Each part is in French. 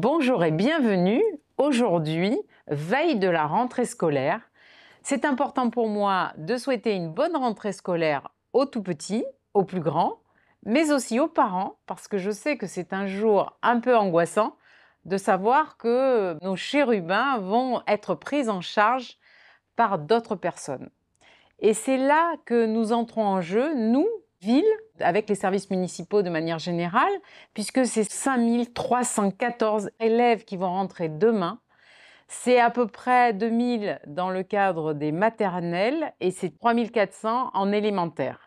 Bonjour et bienvenue. Aujourd'hui, veille de la rentrée scolaire. C'est important pour moi de souhaiter une bonne rentrée scolaire aux tout petits, aux plus grands, mais aussi aux parents, parce que je sais que c'est un jour un peu angoissant de savoir que nos chérubins vont être pris en charge par d'autres personnes. Et c'est là que nous entrons en jeu, nous, ville, avec les services municipaux de manière générale, puisque c'est 5314 élèves qui vont rentrer demain. C'est à peu près 2000 dans le cadre des maternelles et c'est 3400 en élémentaire.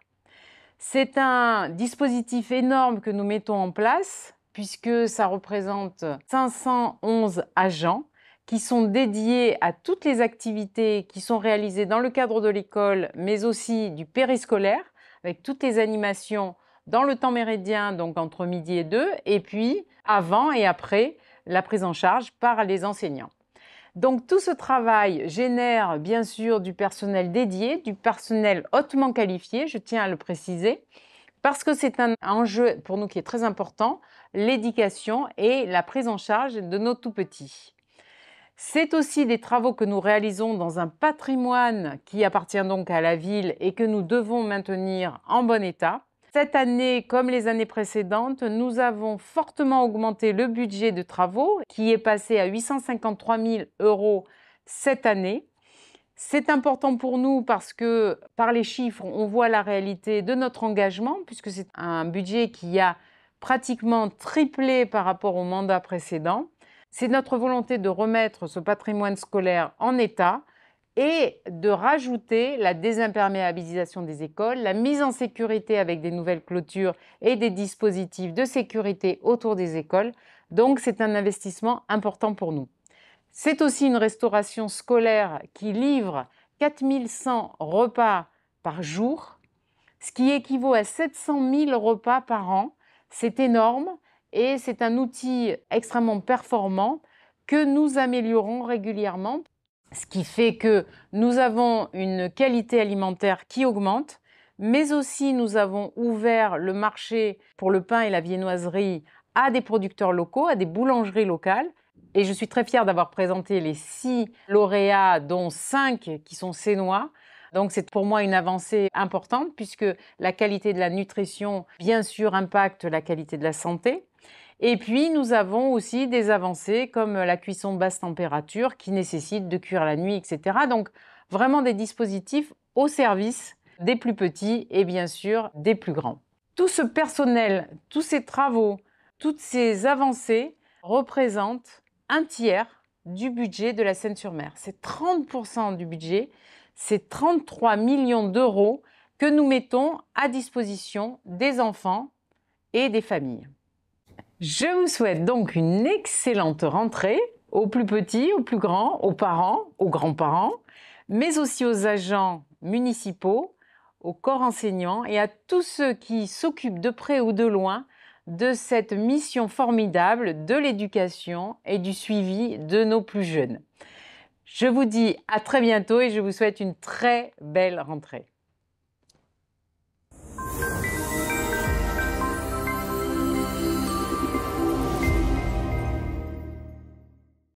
C'est un dispositif énorme que nous mettons en place, puisque ça représente 511 agents qui sont dédiés à toutes les activités qui sont réalisées dans le cadre de l'école, mais aussi du périscolaire, avec toutes les animations dans le temps méridien, donc entre midi et 2, et puis avant et après la prise en charge par les enseignants. Donc tout ce travail génère bien sûr du personnel dédié, du personnel hautement qualifié, je tiens à le préciser, parce que c'est un enjeu pour nous qui est très important, l'éducation et la prise en charge de nos tout-petits. C'est aussi des travaux que nous réalisons dans un patrimoine qui appartient donc à la ville et que nous devons maintenir en bon état. Cette année, comme les années précédentes, nous avons fortement augmenté le budget de travaux qui est passé à 853 000 € cette année. C'est important pour nous parce que par les chiffres, on voit la réalité de notre engagement puisque c'est un budget qui a pratiquement triplé par rapport au mandat précédent. C'est notre volonté de remettre ce patrimoine scolaire en état et de rajouter la désimperméabilisation des écoles, la mise en sécurité avec des nouvelles clôtures et des dispositifs de sécurité autour des écoles. Donc c'est un investissement important pour nous. C'est aussi une restauration scolaire qui livre 4100 repas par jour, ce qui équivaut à 700 000 repas par an. C'est énorme et c'est un outil extrêmement performant que nous améliorons régulièrement, ce qui fait que nous avons une qualité alimentaire qui augmente, mais aussi nous avons ouvert le marché pour le pain et la viennoiserie à des producteurs locaux, à des boulangeries locales. Et je suis très fière d'avoir présenté les 6 lauréats, dont 5 qui sont sénois. Donc c'est pour moi une avancée importante puisque la qualité de la nutrition, bien sûr, impacte la qualité de la santé. Et puis nous avons aussi des avancées comme la cuisson basse température qui nécessite de cuire la nuit, etc. Donc vraiment des dispositifs au service des plus petits et bien sûr des plus grands. Tout ce personnel, tous ces travaux, toutes ces avancées représentent un tiers du budget de la Seine-sur-Mer. C'est 30% du budget, c'est 33 millions d'euros que nous mettons à disposition des enfants et des familles. Je vous souhaite donc une excellente rentrée aux plus petits, aux plus grands, aux parents, aux grands-parents, mais aussi aux agents municipaux, aux corps enseignants et à tous ceux qui s'occupent de près ou de loin de cette mission formidable de l'éducation et du suivi de nos plus jeunes. Je vous dis à très bientôt et je vous souhaite une très belle rentrée.